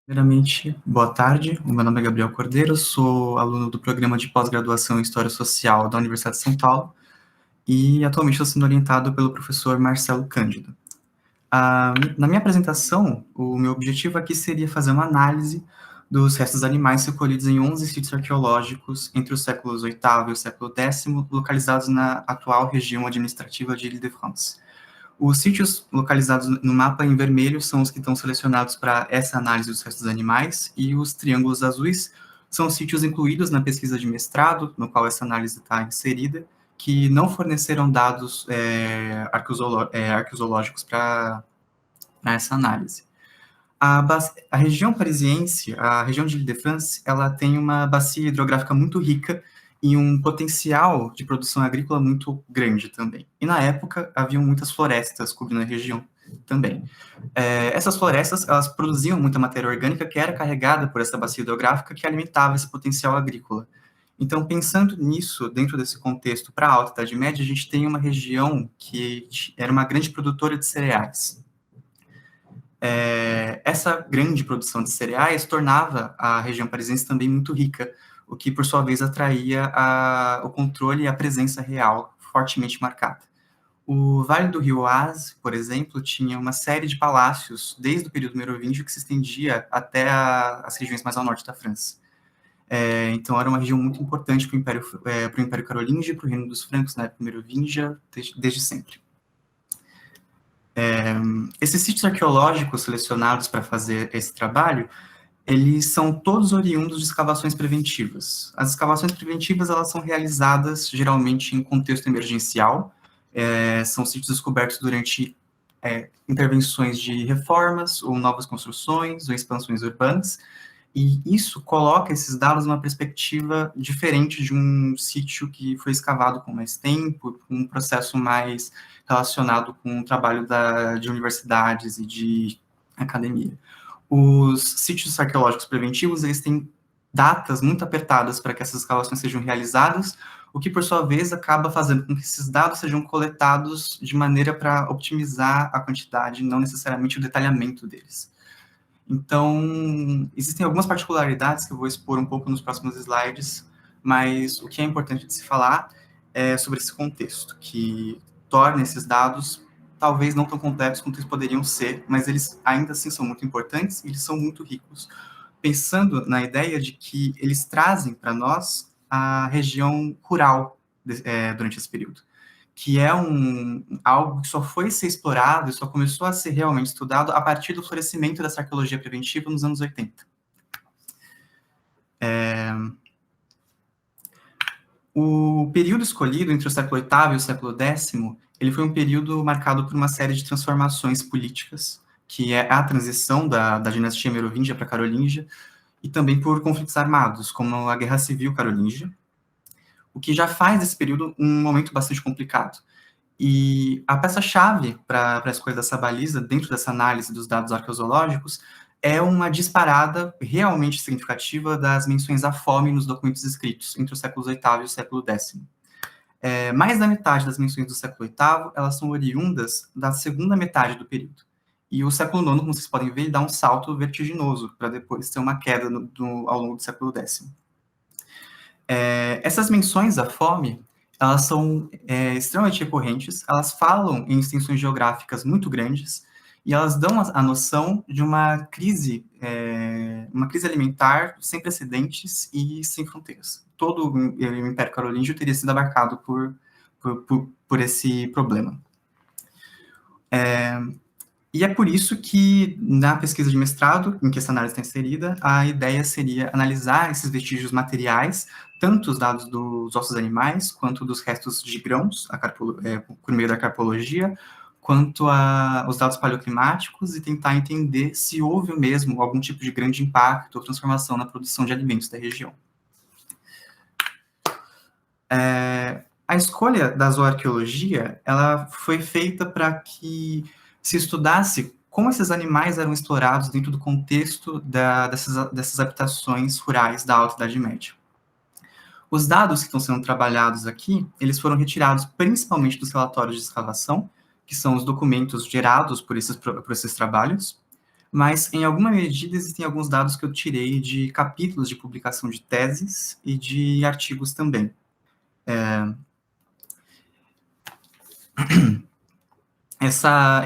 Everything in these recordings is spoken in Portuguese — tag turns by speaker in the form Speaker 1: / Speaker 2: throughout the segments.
Speaker 1: Primeiramente, boa tarde. O meu nome é Gabriel Cordeiro, sou aluno do programa de pós-graduação em História Social da Universidade de São Paulo e atualmente estou sendo orientado pelo professor Marcelo Cândido. Na minha apresentação, o meu objetivo aqui seria fazer uma análise dos restos animais recolhidos em 11 sítios arqueológicos entre os séculos VIII e o século X, localizados na atual região administrativa de Île-de-France. Os sítios localizados no mapa em vermelho são os que estão selecionados para essa análise dos restos animais, e os triângulos azuis são os sítios incluídos na pesquisa de mestrado, no qual essa análise está inserida, que não forneceram dados arqueológicos para essa análise. A região parisiense, a região de Île-de-France, ela tem uma bacia hidrográfica muito rica e um potencial de produção agrícola muito grande também. E na época haviam muitas florestas cobrindo a região também. Essas florestas, elas produziam muita matéria orgânica que era carregada por essa bacia hidrográfica que alimentava esse potencial agrícola. Então, pensando nisso, dentro desse contexto, para a Alta Idade Média, a gente tem uma região que era uma grande produtora de cereais. Essa grande produção de cereais tornava a região parisiense também muito rica, o que, por sua vez, atraía o controle e a presença real fortemente marcada. O Vale do Rio Oise, por exemplo, tinha uma série de palácios, desde o período merovingio, que se estendia até as regiões mais ao norte da França. Então, era uma região muito importante para o Império Carolíngio e para o Reino dos Francos, na época merovingia, desde sempre. Esses sítios arqueológicos selecionados para fazer esse trabalho, eles são todos oriundos de escavações preventivas. As escavações preventivas, elas são realizadas geralmente em contexto emergencial, são sítios descobertos durante intervenções de reformas, ou novas construções, ou expansões urbanas, e isso coloca esses dados numa perspectiva diferente de um sítio que foi escavado com mais tempo, com um processo mais relacionado com o trabalho de universidades e de academia. Os sítios arqueológicos preventivos, eles têm datas muito apertadas para que essas escavações sejam realizadas, o que, por sua vez, acaba fazendo com que esses dados sejam coletados de maneira para otimizar a quantidade, não necessariamente o detalhamento deles. Então, existem algumas particularidades que eu vou expor um pouco nos próximos slides, mas o que é importante de se falar é sobre esse contexto, que torna esses dados talvez não tão completos quanto eles poderiam ser, mas eles ainda assim são muito importantes e eles são muito ricos, pensando na ideia de que eles trazem para nós a região rural durante esse período, que é algo que só foi ser explorado e só começou a ser realmente estudado a partir do florescimento dessa arqueologia preventiva nos anos 80. O período escolhido entre o século VIII e o século X, ele foi um período marcado por uma série de transformações políticas, que é a transição da dinastia merovingia para a carolíngia, e também por conflitos armados, como a Guerra Civil Carolíngia, o que já faz desse período um momento bastante complicado. E a peça-chave para a escolha dessa baliza, dentro dessa análise dos dados arqueológicos, é uma disparada realmente significativa das menções à fome nos documentos escritos entre os séculos VIII e o século X. Mais da metade das menções do século VIII, elas são oriundas da segunda metade do período. E o século IX, como vocês podem ver, ele dá um salto vertiginoso, para depois ter uma queda ao longo do século X. Essas menções à fome, elas são extremamente recorrentes, elas falam em extensões geográficas muito grandes, e elas dão a noção de uma crise alimentar sem precedentes e sem fronteiras. Todo o Império Carolíngio teria sido abarcado por esse problema. E é por isso que, na pesquisa de mestrado, em que essa análise está inserida, a ideia seria analisar esses vestígios materiais, tanto os dados dos ossos animais, quanto dos restos de grãos, por meio da carpologia, quanto os dados paleoclimáticos, e tentar entender se houve mesmo algum tipo de grande impacto ou transformação na produção de alimentos da região. A escolha da zooarqueologia, ela foi feita para que se estudasse como esses animais eram explorados dentro do contexto dessas habitações rurais da Alta Idade Média. Os dados que estão sendo trabalhados aqui, eles foram retirados principalmente dos relatórios de escavação, que são os documentos gerados por esses trabalhos, Mas, em alguma medida, existem alguns dados que eu tirei de capítulos de publicação de teses e de artigos também.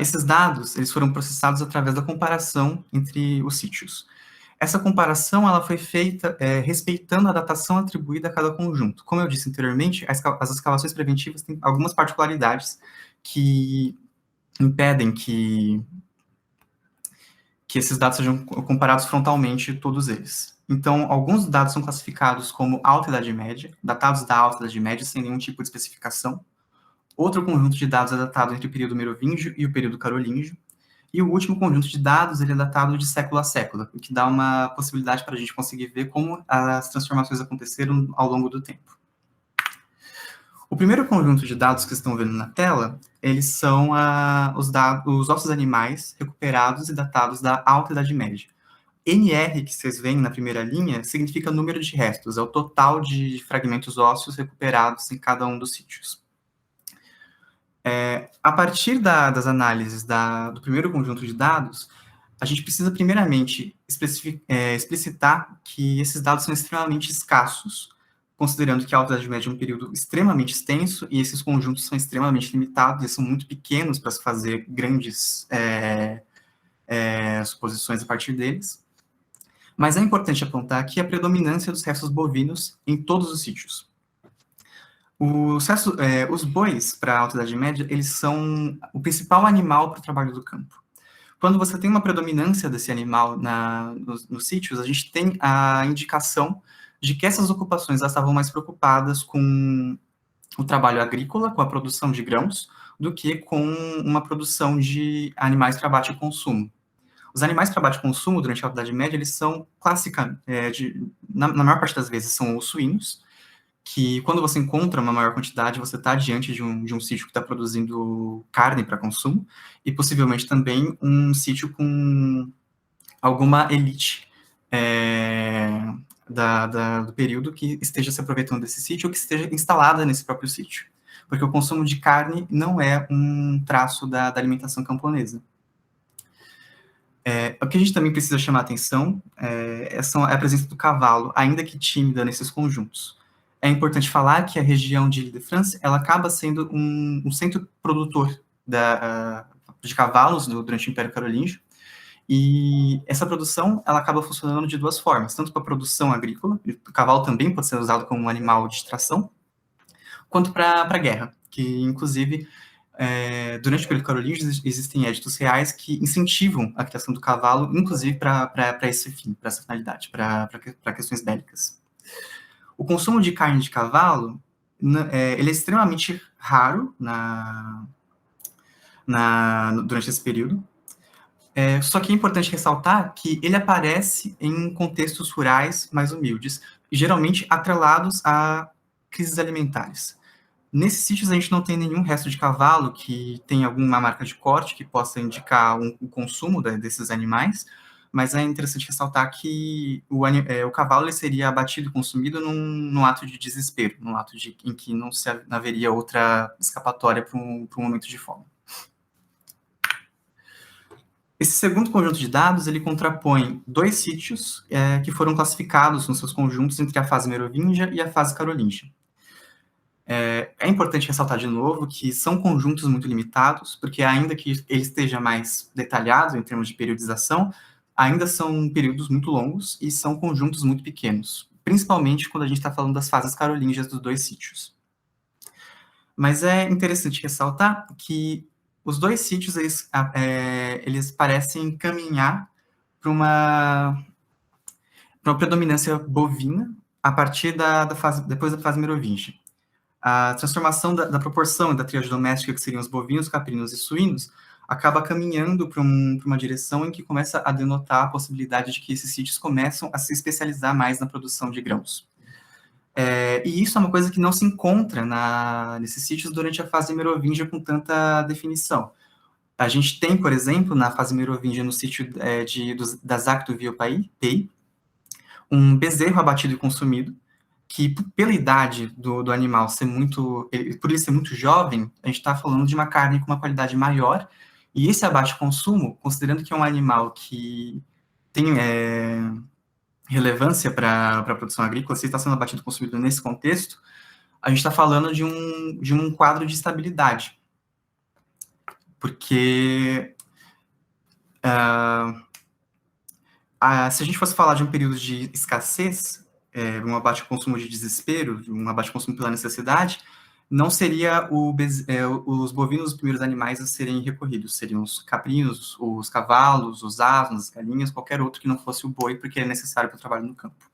Speaker 1: Esses dados, eles foram processados através da comparação entre os sítios. Essa comparação, ela foi feita respeitando a datação atribuída a cada conjunto. Como eu disse anteriormente, as escavações preventivas têm algumas particularidades que impedem que esses dados sejam comparados frontalmente, todos eles. Então, alguns dados são classificados como Alta Idade Média, datados da Alta Idade Média, sem nenhum tipo de especificação. Outro conjunto de dados é datado entre o período merovingio e o período carolíngio. E o último conjunto de dados, ele é datado de século a século, o que dá uma possibilidade para a gente conseguir ver como as transformações aconteceram ao longo do tempo. O primeiro conjunto de dados que estão vendo na tela, eles são os ossos animais recuperados e datados da Alta Idade Média. NR, que vocês veem na primeira linha, significa número de restos, é o total de fragmentos ósseos recuperados em cada um dos sítios. A partir das análises do primeiro conjunto de dados, a gente precisa primeiramente explicitar que esses dados são extremamente escassos, considerando que a Alta Idade Média é um período extremamente extenso e esses conjuntos são extremamente limitados, eles são muito pequenos para se fazer grandes suposições a partir deles. Mas é importante apontar aqui a predominância dos restos bovinos em todos os sítios. Os bois, para a Alta Idade Média, eles são o principal animal para o trabalho do campo. Quando você tem uma predominância desse animal nos sítios, a gente tem a indicação de que essas ocupações elas estavam mais preocupadas com o trabalho agrícola, com a produção de grãos, do que com uma produção de animais para abate e consumo. Os animais para abate e consumo, durante a Alta Idade Média, eles são na maior parte das vezes, são os suínos, que quando você encontra uma maior quantidade, você está diante de um sítio que está produzindo carne para consumo, e possivelmente também um sítio com alguma elite do período que esteja se aproveitando desse sítio ou que esteja instalada nesse próprio sítio. Porque o consumo de carne não é um traço da alimentação camponesa. O que a gente também precisa chamar atenção é a presença do cavalo, ainda que tímida nesses conjuntos. É importante falar que a região de Ile-de-France ela acaba sendo um centro produtor de cavalos durante o Império Carolíngio, e essa produção ela acaba funcionando de duas formas, tanto para a produção agrícola, e o cavalo também pode ser usado como um animal de extração, quanto para a guerra, que inclusive durante o período carolíngio existem éditos reais que incentivam a criação do cavalo, inclusive para esse fim, para essa finalidade, para questões bélicas. O consumo de carne de cavalo, ele é extremamente raro durante esse período, só que é importante ressaltar que ele aparece em contextos rurais mais humildes, e geralmente atrelados a crises alimentares. Nesses sítios a gente não tem nenhum resto de cavalo que tenha alguma marca de corte que possa indicar o consumo desses animais, mas é interessante ressaltar que o cavalo ele seria abatido e consumido num ato de desespero, num ato em que não haveria outra escapatória para um momento de fome. Esse segundo conjunto de dados, ele contrapõe dois sítios que foram classificados nos seus conjuntos entre a fase merovingia e a fase carolíngia. É importante ressaltar de novo que são conjuntos muito limitados, porque ainda que ele esteja mais detalhado em termos de periodização, ainda são períodos muito longos e são conjuntos muito pequenos, principalmente quando a gente está falando das fases carolíngias dos dois sítios. Mas é interessante ressaltar que os dois sítios, eles parecem caminhar para uma predominância bovina a partir depois da fase merovingia. A transformação da proporção da tríade doméstica, que seriam os bovinos, caprinos e suínos, acaba caminhando para uma direção em que começa a denotar a possibilidade de que esses sítios começam a se especializar mais na produção de grãos. E isso é uma coisa que não se encontra nesses sítios durante a fase merovingia com tanta definição. A gente tem, por exemplo, na fase merovingia, no sítio da Zac do Vieux-Pays, um bezerro abatido e consumido, que pela idade do animal por ele ser muito jovem, a gente está falando de uma carne com uma qualidade maior, E esse abate-consumo, considerando que é um animal que tem relevância para a produção agrícola, se está sendo abatido e consumido nesse contexto, a gente está falando de um quadro de estabilidade. Porque se a gente fosse falar de um período de escassez, um abate-consumo de desespero, um abate-consumo pela necessidade, não seria os bovinos os primeiros animais a serem recorridos, seriam os caprinos, os cavalos, os asnos, as galinhas, qualquer outro que não fosse o boi, porque é necessário para o trabalho no campo.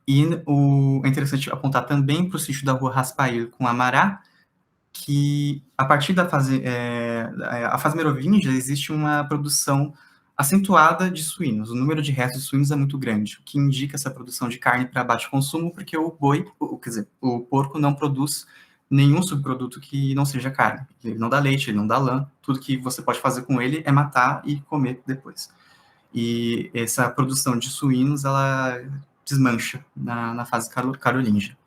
Speaker 1: E é interessante apontar também para o sítio da Rua Raspail com Amará, que a partir da fase, a fase merovíngia existe uma produção acentuada de suínos. O número de restos de suínos é muito grande, o que indica essa produção de carne para baixo consumo, porque o boi, quer dizer, o porco não produz nenhum subproduto que não seja carne. Ele não dá leite, ele não dá lã, tudo que você pode fazer com ele é matar e comer depois. E essa produção de suínos, ela desmancha na fase carolíngia.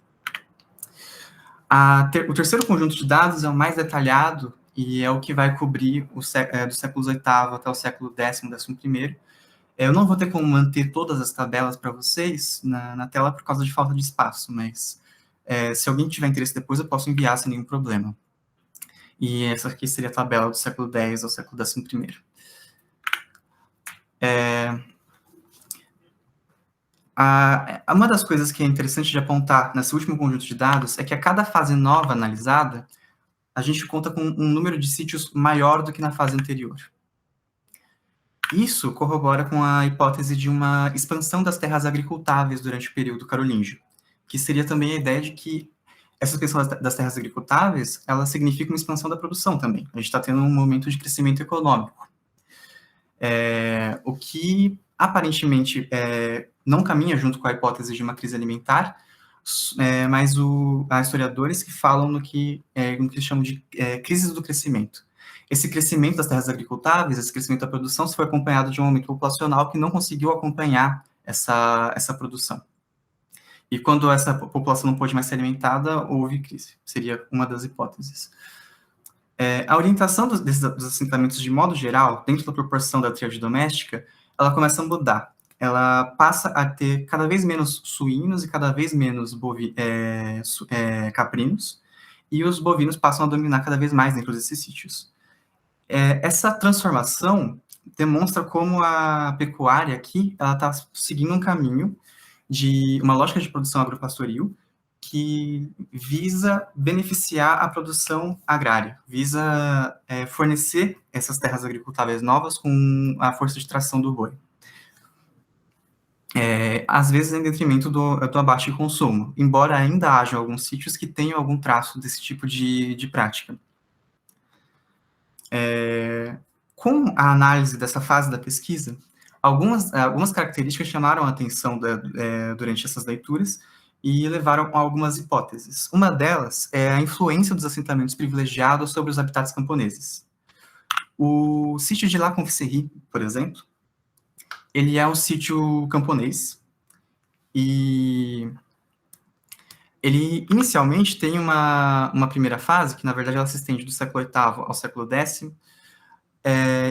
Speaker 1: O terceiro conjunto de dados é o mais detalhado e é o que vai cobrir do século VIII até o século X, XI. Eu não vou ter como manter todas as tabelas para vocês na tela por causa de falta de espaço, mas se alguém tiver interesse depois, eu posso enviar sem nenhum problema. E essa aqui seria a tabela do século X ao século XI. Uma das coisas que é interessante de apontar nesse último conjunto de dados é que a cada fase nova analisada, a gente conta com um número de sítios maior do que na fase anterior. Isso corrobora com a hipótese de uma expansão das terras agricultáveis durante o período carolíngio, que seria também a ideia de que essa expansão das terras agricultáveis, ela significa uma expansão da produção também. A gente está tendo um momento de crescimento econômico. O que, aparentemente, não caminha junto com a hipótese de uma crise alimentar, mas há historiadores que falam no que chamam de crises do crescimento. Esse crescimento das terras agricultáveis, esse crescimento da produção, se foi acompanhado de um aumento populacional que não conseguiu acompanhar essa produção. E quando essa população não pôde mais ser alimentada, houve crise. Seria uma das hipóteses. A orientação dos assentamentos, de modo geral, dentro da proporção da tríade doméstica, ela começa a mudar. Ela passa a ter cada vez menos suínos e cada vez menos caprinos, e os bovinos passam a dominar cada vez mais dentro desses sítios. Essa transformação demonstra como a pecuária aqui está seguindo um caminho de uma lógica de produção agropastoril que visa beneficiar a produção agrária, visa fornecer essas terras agricultáveis novas com a força de tração do boi. Às vezes em detrimento do abate de consumo, embora ainda haja alguns sítios que tenham algum traço desse tipo de prática. Com a análise dessa fase da pesquisa, algumas características chamaram a atenção durante essas leituras e levaram a algumas hipóteses. Uma delas é a influência dos assentamentos privilegiados sobre os habitats camponeses. O sítio de La Confisserie, por exemplo, ele é um sítio camponês e ele inicialmente tem uma primeira fase, que na verdade ela se estende do século VIII ao século X,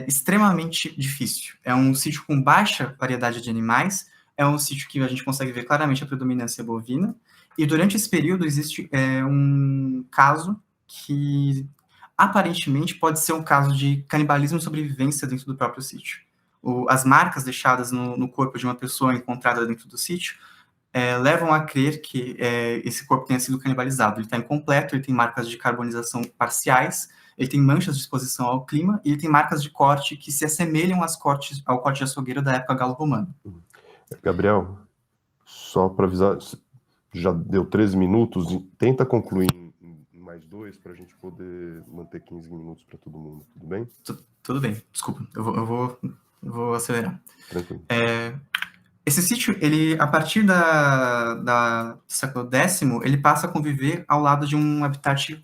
Speaker 1: extremamente difícil. É um sítio com baixa variedade de animais, é um sítio que a gente consegue ver claramente a predominância bovina, e durante esse período existe um caso que aparentemente pode ser um caso de canibalismo e sobrevivência dentro do próprio sítio. As marcas deixadas no corpo de uma pessoa encontrada dentro do sítio levam a crer que esse corpo tenha sido canibalizado. Ele está incompleto, ele tem marcas de carbonização parciais, ele tem manchas de exposição ao clima, e ele tem marcas de corte que se assemelham ao corte de açougueiro da época galo-romana.
Speaker 2: Gabriel, só para avisar, já deu 13 minutos, tenta concluir em mais 2 para a gente poder manter 15 minutos para todo mundo, tudo bem?
Speaker 1: Tudo bem, desculpa, eu vou acelerar.
Speaker 2: Tranquilo.
Speaker 1: Esse sítio, ele, a partir do século X, ele passa a conviver ao lado de um habitat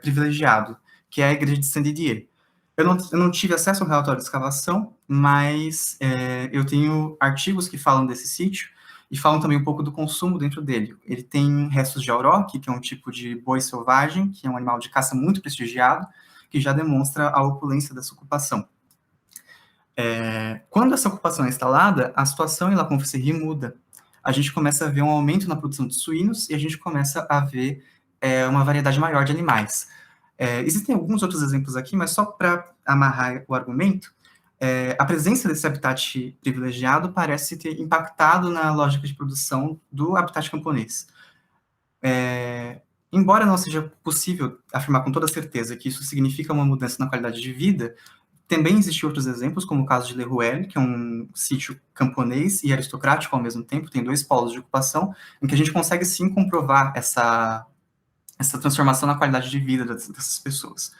Speaker 1: privilegiado, que é a igreja de Saint-Didier. Eu não tive acesso ao relatório de escavação, mas eu tenho artigos que falam desse sítio e falam também um pouco do consumo dentro dele. Ele tem restos de auroch, que é um tipo de boi selvagem, que é um animal de caça muito prestigiado, que já demonstra a opulência dessa ocupação. Quando essa ocupação é instalada, a situação em La Confisserie muda. A gente começa a ver um aumento na produção de suínos e a gente começa a ver uma variedade maior de animais. Existem alguns outros exemplos aqui, mas só para amarrar o argumento, a presença desse habitat privilegiado parece ter impactado na lógica de produção do habitat camponês. Embora não seja possível afirmar com toda certeza que isso significa uma mudança na qualidade de vida, também existem outros exemplos, como o caso de Le Rouelle, que é um sítio camponês e aristocrático ao mesmo tempo, tem 2 polos de ocupação, em que a gente consegue sim comprovar essa transformação na qualidade de vida dessas pessoas.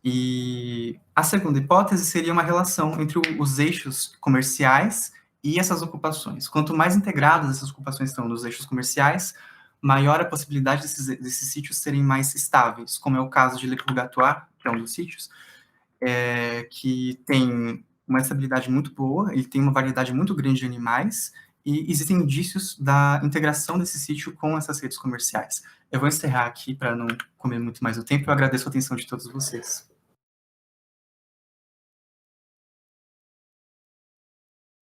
Speaker 1: E a segunda hipótese seria uma relação entre os eixos comerciais e essas ocupações. Quanto mais integradas essas ocupações estão nos eixos comerciais, maior a possibilidade desses sítios serem mais estáveis, como é o caso de Le Purgatoire, que é um dos sítios, que tem uma estabilidade muito boa, ele tem uma variedade muito grande de animais, e existem indícios da integração desse sítio com essas redes comerciais. Eu vou encerrar aqui para não comer muito mais o tempo, eu agradeço a atenção de todos vocês.